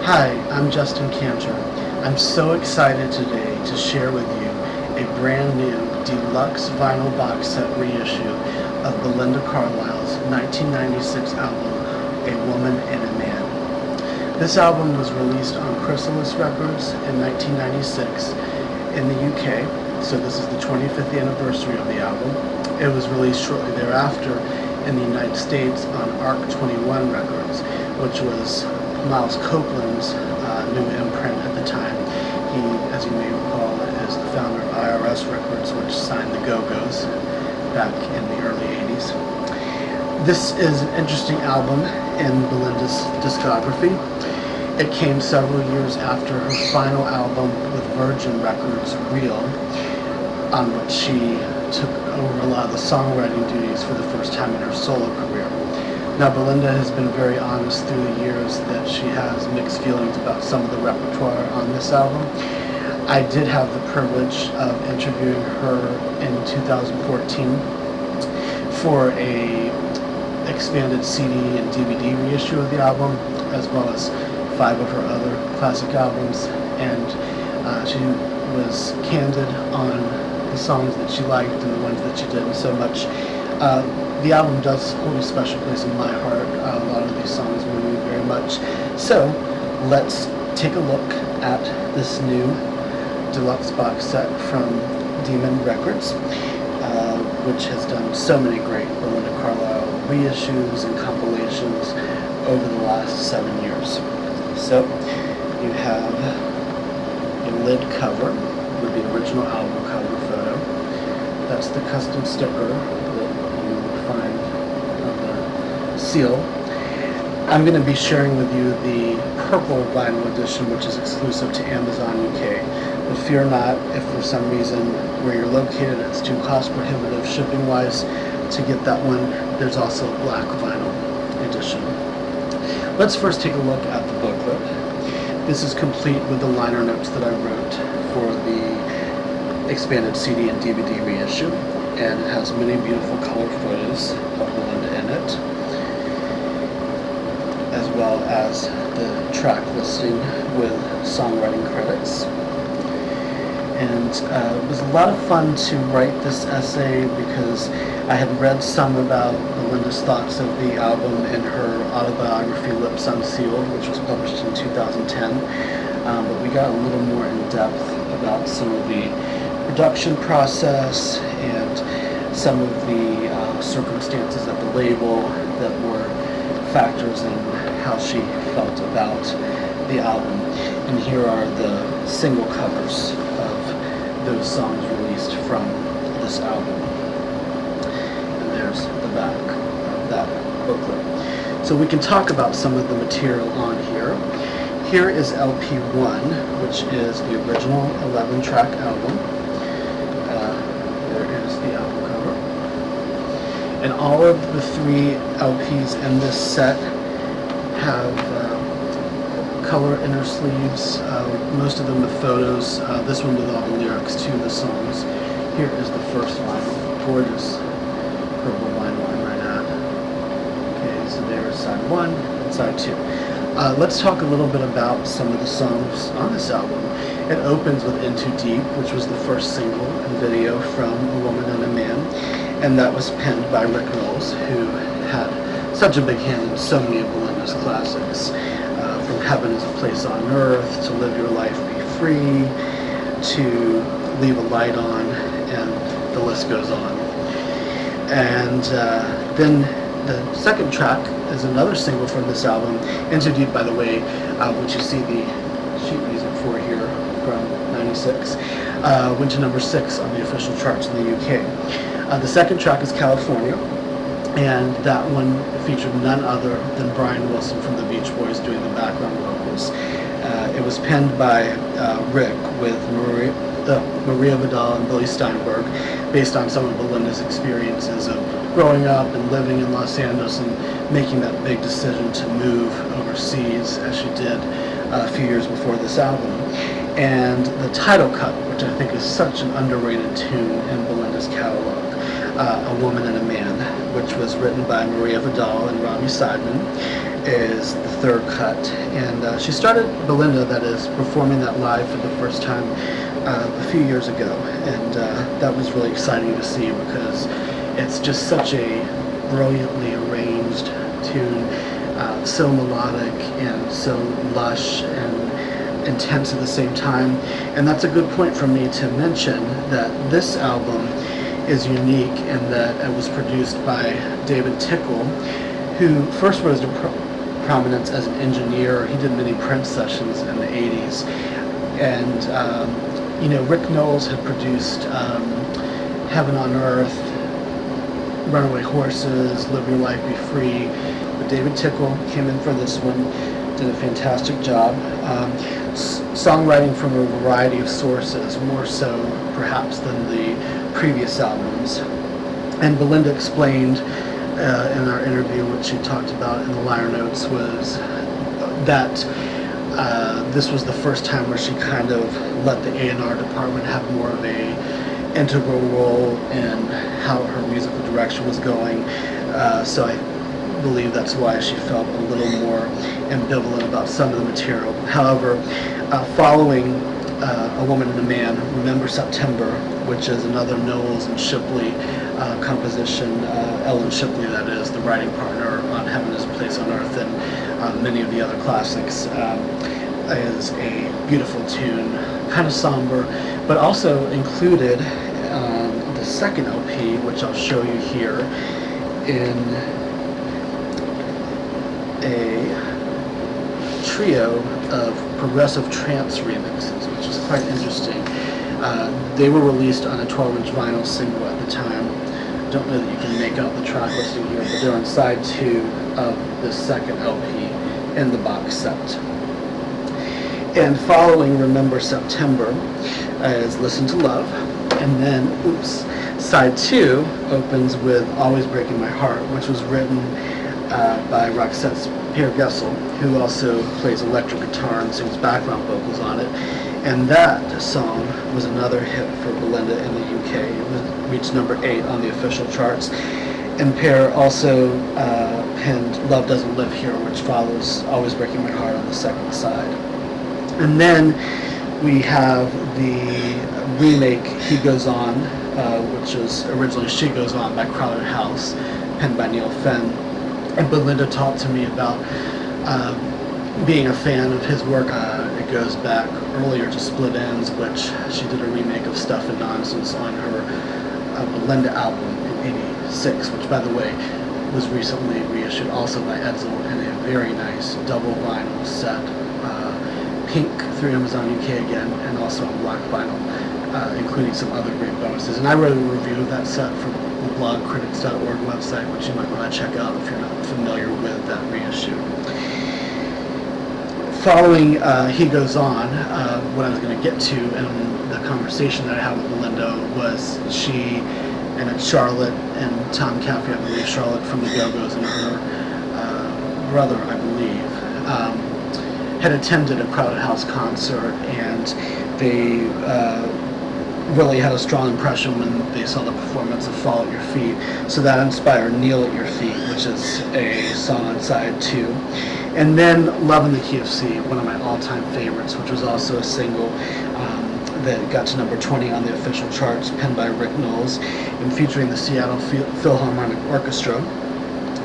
Hi, I'm Justin Cantor. I'm so excited today to share with you a brand new deluxe vinyl box set reissue of Belinda Carlisle's 1996 album, A Woman and a Man. This album was released on Chrysalis Records in 1996 in the UK, so this is the 25th anniversary of the album. It was released shortly thereafter in the United States on Arc 21 Records, which was Miles Copeland's new imprint at the time. He, as you may recall, is the founder of IRS Records, which signed the Go-Go's back in the early 80s. This is an interesting album in Belinda's discography. It came several years after her final album with Virgin Records, Real, on which she took over a lot of the songwriting duties for the first time in her solo career. Now, Belinda has been very honest through the years that she has mixed feelings about some of the repertoire on this album. I did have the privilege of interviewing her in 2014 for a expanded CD and DVD reissue of the album, as well as 5 of her other classic albums, and she was candid on the songs that she liked and the ones that she didn't so much. The album does hold a special place in my heart. A lot of these songs move me very much. So let's take a look at this new deluxe box set from Demon Records, which has done so many great Belinda Carlisle reissues and compilations over the last 7 years. So you have a lid cover with the original album cover photo. That's the custom sticker find on the seal. I'm going to be sharing with you the purple vinyl edition, which is exclusive to Amazon UK. But fear not if for some reason where you're located it's too cost prohibitive shipping wise to get that one. There's also a black vinyl edition. Let's first take a look at the booklet. This is complete with the liner notes that I wrote for the expanded CD and DVD reissue, and it has many beautiful color photos of Belinda in it, as well as the track listing with songwriting credits. And it was a lot of fun to write this essay because I had read some about Belinda's thoughts of the album in her autobiography, Lips Unsealed, which was published in 2010. But we got a little more in depth about some of the production process and some of the circumstances at the label that were factors in how she felt about the album. And here are the single covers of those songs released from this album. And there's the back of that booklet. So we can talk about some of the material on here. Here is LP1, which is the original 11-track album. There is the album cover. And all of the 3 LPs in this set have color inner sleeves, most of them with photos, this one with all the lyrics to the songs. Here is the first vinyl, gorgeous purple vinyl I'm right at. Okay, so there's side 1 and side 2. Let's talk a little bit about some of the songs on this album. It opens with Into Deep, which was the first single and video from A Woman and a Man, and that was penned by Rick Knowles, who had such a big hand in so many of Belinda's classics. From Heaven is a Place on Earth, to Live Your Life, Be Free, to Leave a Light On, and the list goes on. And then the second track is another single from this album, Into Deep, by the way, which you see the sheet music for here from 96, went to number 6 on the official charts in the UK. The second track is California, and that one featured none other than Brian Wilson from the Beach Boys doing the background vocals. It was penned by Rick with Maria Vidal and Billy Steinberg, based on some of Belinda's experiences of growing up and living in Los Angeles and making that big decision to move overseas, as she did a few years before this album. And the title cut, which I think is such an underrated tune in Belinda's catalog. A Woman and a Man, which was written by Maria Vidal and Robbie Seidman, is the third cut. And she started, Belinda, that is, performing that live for the first time a few years ago. And that was really exciting to see because it's just such a brilliantly arranged tune, so melodic and so lush and intense at the same time. And that's a good point for me to mention that this album is unique in that it was produced by David Tickle, who first rose to prominence as an engineer. He did many Prince sessions in the 80s. And, you know, Rick Knowles had produced Heaven on Earth, Runaway Horses, Live Your Life, Be Free. But David Tickle came in for this one, did a fantastic job. Songwriting from a variety of sources, more so perhaps than the previous albums. And Belinda explained in our interview, what she talked about in the liner notes, was that this was the first time where she kind of let the A&R department have more of a integral role in how her musical direction was going. So I believe that's why she felt a little more ambivalent about some of the material. However, following A Woman and a Man, Remember September, which is another Knowles and Shipley composition, Ellen Shipley, that is, the writing partner on Heaven is a Place on Earth and many of the other classics, is a beautiful tune, kind of somber, but also included the second LP, which I'll show you here, in a trio of progressive trance remixes, which is quite interesting. They were released on a 12-inch vinyl single at the time. Don't know that you can make out the track listing here, but they're on side 2 of the second LP in the box set. And following Remember September is Listen to Love, and then, side 2 opens with Always Breaking My Heart, which was written by Roxette's Pierre Gessel, who also plays electric guitar and sings background vocals on it. And that song was another hit for Belinda in the UK. It reached number 8 on the official charts. And Pierre also penned Love Doesn't Live Here, which follows Always Breaking My Heart on the second side. And then we have the remake He Goes On, which was originally She Goes On by Crowded House, penned by Neil Finn. And Belinda talked to me about being a fan of his work. It goes back earlier to Split Ends, which she did a remake of Stuff and Nonsense on her Belinda album in '86, which, by the way, was recently reissued also by Edsel in a very nice double vinyl set, pink through Amazon UK again, and also on black vinyl, including some other great bonuses. And I wrote a review of that set for the blogcritics.org website, which you might want to check out if you're not familiar with that reissue. Following He Goes On, what I was going to get to in the conversation that I had with Belinda was she and Charlotte and Tom Caffey, I believe, Charlotte from the Go-Go's and her brother, I believe, had attended a Crowded House concert, and they really had a strong impression when they saw the performance of Fall at Your Feet. So that inspired Kneel at Your Feet, which is a song on side 2. And then Love in the Key of C, one of my all-time favorites, which was also a single that got to number 20 on the official charts, penned by Rick Knowles, and featuring the Seattle Philharmonic Orchestra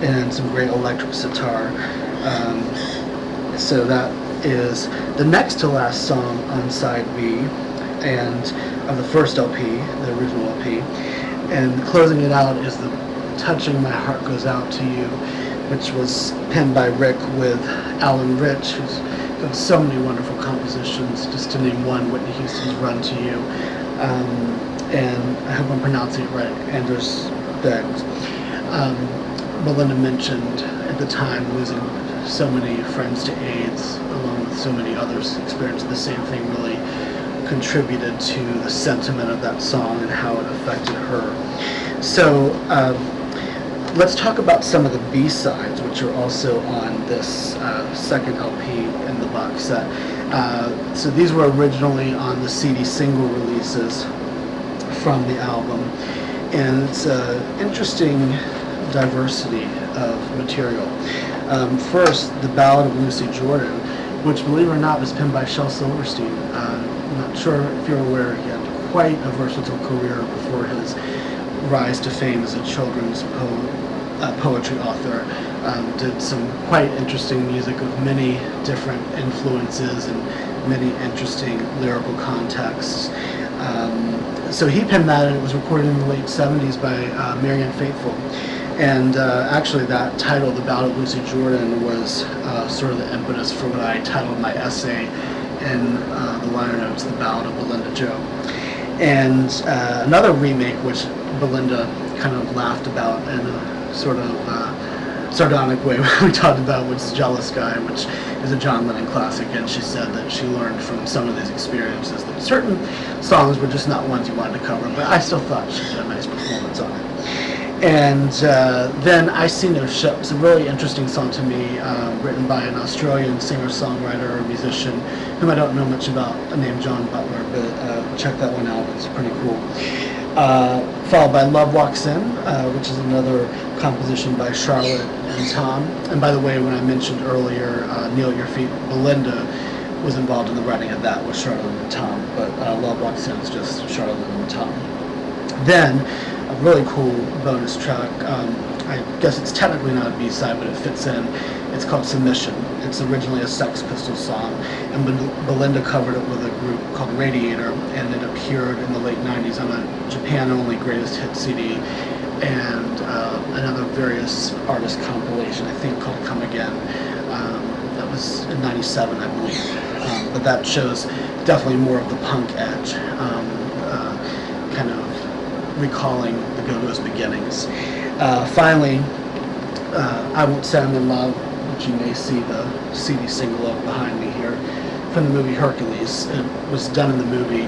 and some great electric sitar. So that is the next to last song on side B, and of the first LP, the original LP. And closing it out is the Touching My Heart Goes Out to You, which was penned by Rick with Alan Rich, who's done so many wonderful compositions. Just to name one, Whitney Houston's Run to You, and I hope I'm pronouncing it right, Anders Beggs. Belinda mentioned at the time losing so many friends to AIDS, along with so many others experiencing the same thing, really contributed to the sentiment of that song and how it affected her. So let's talk about some of the B-sides, which are also on this second LP in the box set. So these were originally on the CD single releases from the album, and it's an interesting diversity of material. First, the Ballad of Lucy Jordan, which, believe it or not, was penned by Shel Silverstein. I'm not sure if you're aware, he had quite a versatile career before his rise to fame as a children's poetry author. Did some quite interesting music with many different influences and many interesting lyrical contexts. So he penned that, and it was recorded in the late 70s by Marianne Faithfull. And actually that title, The Ballad of Lucy Jordan, was sort of the impetus for what I titled my essay in the liner notes, The Ballad of Belinda Jo. And another remake, which Belinda kind of laughed about in a sort of sardonic way when we talked about, was Jealous Guy, which is a John Lennon classic, and she said that she learned from some of these experiences that certain songs were just not ones you wanted to cover, but I still thought she did a nice performance on it. And then I See No Ships, a really interesting song to me, written by an Australian singer-songwriter or musician whom I don't know much about, named John Butler, but check that one out, it's pretty cool. Followed by Love Walks In, which is another composition by Charlotte and Tom. And by the way, when I mentioned earlier, Kneel at Your Feet, Belinda was involved in the writing of that with Charlotte and Tom, but Love Walks In is just Charlotte and Tom. Then, a really cool bonus track, I guess it's technically not a B-side, but it fits in. It's called Submission. It's originally a Sex Pistols song, and Belinda covered it with a group called Radiator, and it appeared in the late 90s on a Japan-only greatest hit CD, and another various artist compilation, I think called Come Again. That was in 97, I believe. But that shows definitely more of the punk edge, kind of recalling the Go-Go's beginnings. Finally, I Won't Say I'm in Love, which you may see the CD single of behind me here, from the movie Hercules. It was done in the movie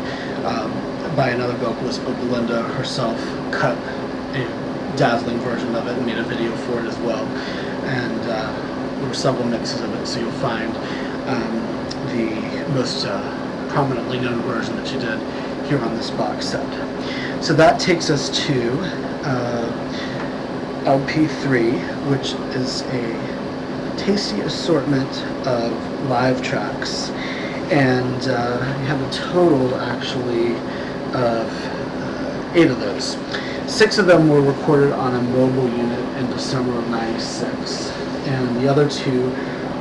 by another vocalist, but Belinda herself cut a dazzling version of it and made a video for it as well. And there were several mixes of it, so you'll find the most prominently known version that she did here on this box set. So that takes us to LP3, which is a tasty assortment of live tracks, and you have a total actually of 8 of those. 6 of them were recorded on a mobile unit in December of '96, and the other 2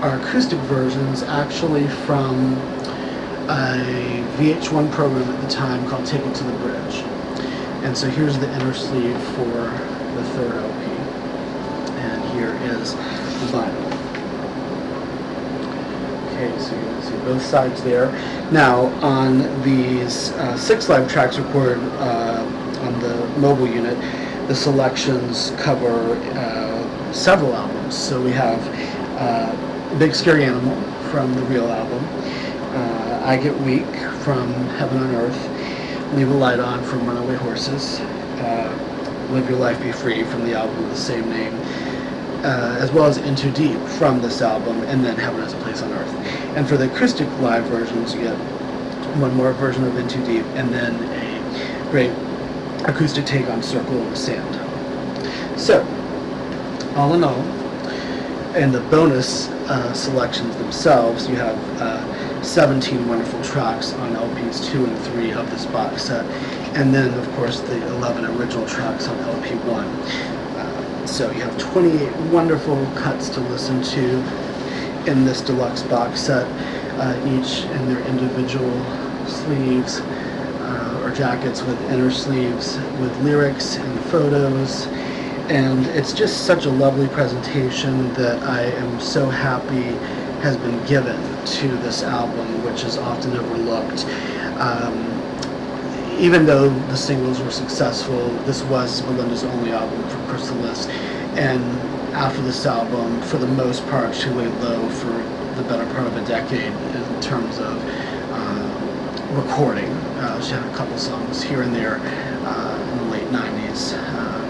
are acoustic versions, actually from a VH1 program at the time called Take It to the Bridge. And so here's the inner sleeve for the 3rd LP, and here is the vinyl. Okay, so you can see both sides there. Now, on these 6 live tracks recorded on the mobile unit, the selections cover several albums. So we have Big Scary Animal from the Real album, I Get Weak from Heaven on Earth, Leave a Light On from Runaway Horses, Live Your Life Be Free from the album of the same name, as well as Into Deep from this album, and then Heaven Has a Place on Earth. And for the acoustic live versions, you get one more version of Into Deep, and then a great acoustic take on Circle in the Sand. So, all in all, and the bonus selections themselves, you have 17 wonderful tracks on LPs 2 and 3 of this box set, and then of course the 11 original tracks on LP 1. So you have 28 wonderful cuts to listen to in this deluxe box set, each in their individual sleeves or jackets with inner sleeves with lyrics and photos. And it's just such a lovely presentation that I am so happy has been given to this album, which is often overlooked. Even though the singles were successful, this was Belinda's only album for Chrysalis, and after this album, for the most part, she laid low for the better part of a decade in terms of recording. She had a couple songs here and there in the late 90s,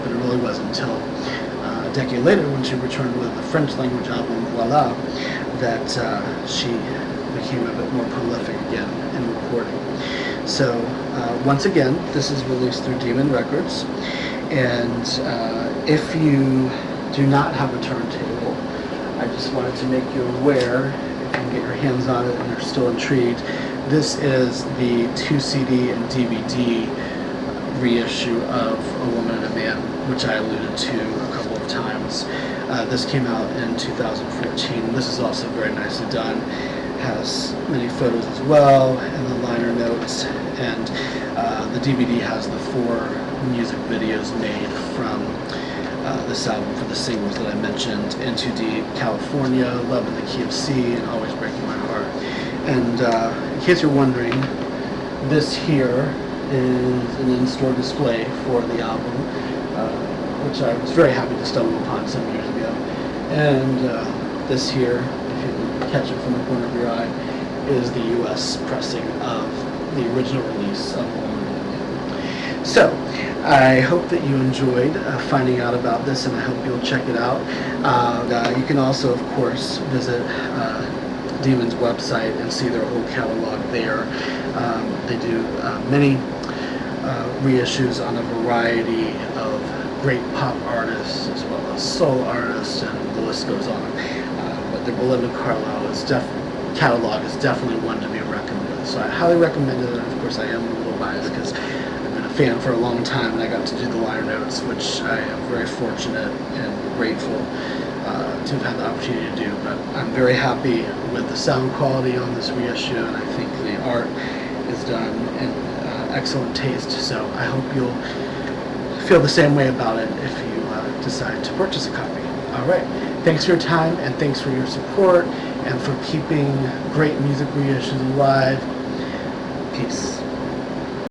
but it really wasn't until a decade later, when she returned with the French language album Voila, that she became a bit more prolific again in recording. So once again, this is released through Demon Records, And if you do not have a turntable, I just wanted to make you aware, if you can get your hands on it and you're still intrigued, this is the 2 CD and DVD reissue of A Woman and a Man, which I alluded to a couple of times. This came out in 2014. This is also very nicely done. Has many photos as well, and the liner notes, and the DVD has the 4 music videos made from this album for the singles that I mentioned: In Too Deep, California, Love in the Key of C, and Always Breaking My Heart. And in case you're wondering, this here is an in-store display for the album, which I was very happy to stumble upon some years ago. And this here, if you can catch it from the corner of your eye, is the U.S. pressing of the original release of Woman and a Man. So, I hope that you enjoyed finding out about this, and I hope you'll check it out. You can also, of course, visit Demon's website and see their whole catalog there. They do many reissues on a variety of great pop artists as well as soul artists, and the list goes on. But their Belinda Carlisle catalog is definitely one to be reckoned with. So I highly recommend it, and of course I am a little biased because I've been a fan for a long time, and I got to do the liner notes, which I am very fortunate and grateful to have had the opportunity to do. But I'm very happy with the sound quality on this reissue, and I think the art is done in excellent taste. So I hope you'll feel the same way about it if you decide to purchase a copy. All right. Thanks for your time, and thanks for your support, and for keeping great music reissues alive. Peace.